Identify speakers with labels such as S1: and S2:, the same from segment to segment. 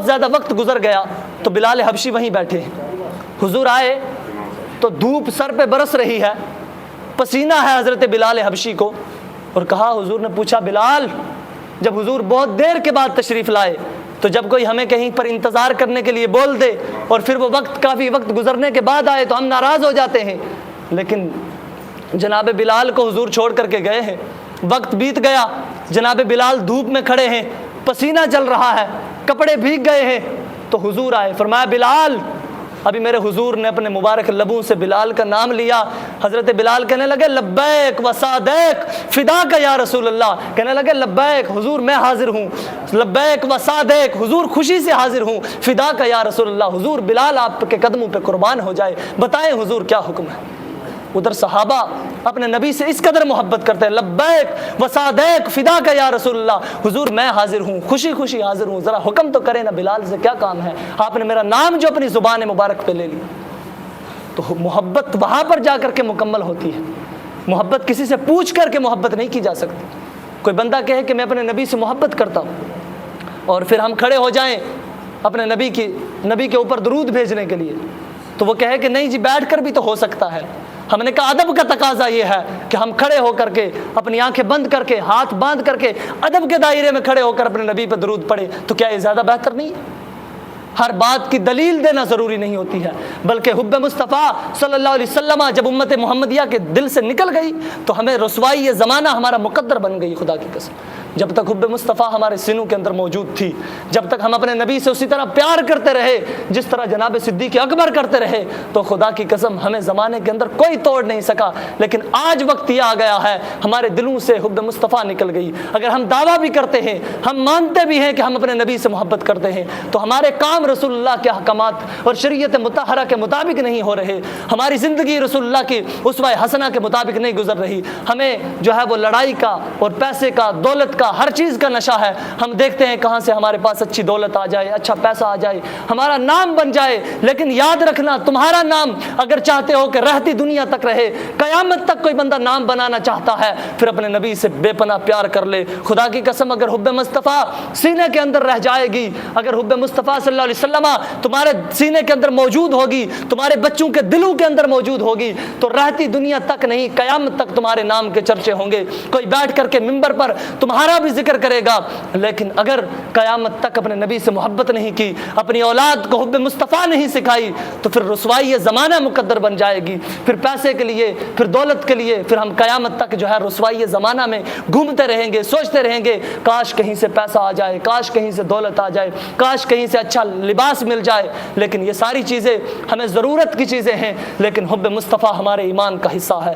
S1: بہت زیادہ وقت گزر گیا تو بلال حبشی وہیں بیٹھے ہیں۔ حضور آئے تو دھوپ سر پہ برس رہی ہے، پسینہ ہے حضرت بلال حبشی کو، اور کہا، حضور نے پوچھا بلال، جب حضور بہت دیر کے بعد تشریف لائے تو جب کوئی ہمیں کہیں پر انتظار کرنے کے لیے بول دے اور پھر وہ کافی وقت گزرنے کے بعد آئے تو ہم ناراض ہو جاتے ہیں، لیکن جناب بلال کو حضور چھوڑ کر کے گئے ہیں، وقت بیت گیا، جناب بلال دھوپ میں کھڑے ہیں، پسینہ چل رہا ہے، کپڑے بھیگ گئے ہیں، تو حضور آئے، فرمایا بلال۔ ابھی میرے حضور نے اپنے مبارک لبوں سے بلال کا نام لیا، حضرت بلال کہنے لگے لبیک و صادق فداک یا رسول اللہ، کہنے لگے لبیک حضور میں حاضر ہوں، لبیک و صادق حضور خوشی سے حاضر ہوں، فداک یا رسول اللہ حضور بلال آپ کے قدموں پہ قربان ہو جائے، بتائیں حضور کیا حکم ہے۔ ادھر صحابہ اپنے نبی سے اس قدر محبت کرتے ہیں، لبیک و صادق فداک یا رسول اللہ، حضور میں حاضر ہوں، خوشی خوشی حاضر ہوں، ذرا حکم تو کریں نا، بلال سے کیا کام ہے، آپ نے میرا نام جو اپنی زبان مبارک پہ لے لیا۔ تو محبت وہاں پر جا کر کے مکمل ہوتی ہے، محبت کسی سے پوچھ کر کے محبت نہیں کی جا سکتی۔ کوئی بندہ کہے کہ میں اپنے نبی سے محبت کرتا ہوں اور پھر ہم کھڑے ہو جائیں اپنے نبی کے اوپر درود بھیجنے کے لیے، تو وہ کہے کہ نہیں جی بیٹھ کر بھی تو ہو سکتا ہے۔ ہم نے کہا ادب کا تقاضا یہ ہے کہ ہم کھڑے ہو کر کے اپنی آنکھیں بند کر کے ہاتھ باندھ کر کے ادب کے دائرے میں کھڑے ہو کر اپنے نبی پہ درود پڑھے، تو کیا یہ زیادہ بہتر نہیں ہے؟ ہر بات کی دلیل دینا ضروری نہیں ہوتی ہے، بلکہ حب مصطفیٰ صلی اللہ علیہ وسلم جب امت محمدیہ کے دل سے نکل گئی تو ہمیں رسوائی یہ زمانہ ہمارا مقدر بن گئی۔ خدا کی قسم جب تک حب مصطفیٰ ہمارے سینوں کے اندر موجود تھی، جب تک ہم اپنے نبی سے اسی طرح پیار کرتے رہے جس طرح جناب صدیق اکبر کرتے رہے، تو خدا کی قسم ہمیں زمانے کے اندر کوئی توڑ نہیں سکا۔ لیکن آج وقت یہ آ گیا ہے ہمارے دلوں سے حب مصطفیٰ نکل گئی۔ اگر ہم دعویٰ بھی کرتے ہیں، ہم مانتے بھی ہیں کہ ہم اپنے نبی سے محبت کرتے ہیں، تو ہمارے کام رسول اللہ کے احکامات اور شریعت مطہرہ کے مطابق نہیں ہو رہے، ہماری زندگی رسول اللہ کی اسوہ حسنہ کے مطابق نہیں گزر رہی۔ ہمیں جو ہے وہ لڑائی کا اور پیسے کا، دولت کا، ہر چیز کا نشہ ہے۔ ہم دیکھتے ہیں کہاں سے ہمارے پاس اچھی دولت آ جائے، اچھا پیسہ آ جائے، ہمارا نام بن جائے، لیکن یاد رکھنا تمہارا نام اگر چاہتے ہو کہ رہتی دنیا تک رہے، قیامت تک کوئی بندہ نام بنانا چاہتا ہے، پھر اپنے نبی سے بے پناہ پیار کر لے۔ خدا کی قسم اگر حب مصطفیٰ سینے کے اندر رہ جائے گی، اگر حب مصطفیٰ صلی اللہ علیہ وسلم تمہارے سینے کے اندر موجود ہوگی، تمہارے بچوں کے دلوں کے اندر موجود ہوگی، تو رہتی دنیا تک نہیں قیامت تک تمہارے نام کے چرچے ہوں گے۔ کوئی بیٹھ کر کے منبر پر تمہارا بھی ذکر کرے گا، لیکن اگر قیامت تک اپنے نبی سے محبت نہیں کی، اپنی اولاد کو حب مصطفیٰ نہیں سکھائی، تو پھر رسوائی یہ زمانہ مقدر بن جائے گی۔ پھر پیسے کے لیے، پھر دولت کے لیے، پھر ہم قیامت تک جو ہے رسوائی یہ زمانہ میں گھومتے رہیں گے، سوچتے رہیں گے کاش کہیں سے پیسہ آ جائے، کاش کہیں سے دولت آ جائے، کاش کہیں سے اچھا لباس مل جائے۔ لیکن یہ ساری چیزیں ہمیں ضرورت کی چیزیں ہیں، لیکن حب مصطفیٰ ہمارے ایمان کا حصہ ہے۔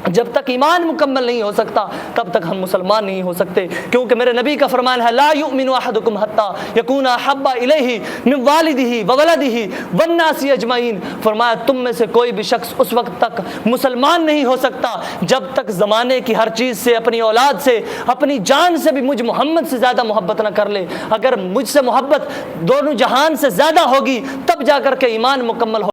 S1: جب تک ایمان مکمل نہیں ہو سکتا تب تک ہم مسلمان نہیں ہو سکتے، کیونکہ میرے نبی کا فرمان ہے لا یؤمن احدکم حتی یکون احب الیہ من والدہ وولدہ والناس اجمعین، فرمایا تم میں سے کوئی بھی شخص اس وقت تک مسلمان نہیں ہو سکتا جب تک زمانے کی ہر چیز سے، اپنی اولاد سے، اپنی جان سے بھی مجھ محمد سے زیادہ محبت نہ کر لے۔ اگر مجھ سے محبت دونوں جہان سے زیادہ ہوگی تب جا کر کے ایمان مکمل ہو۔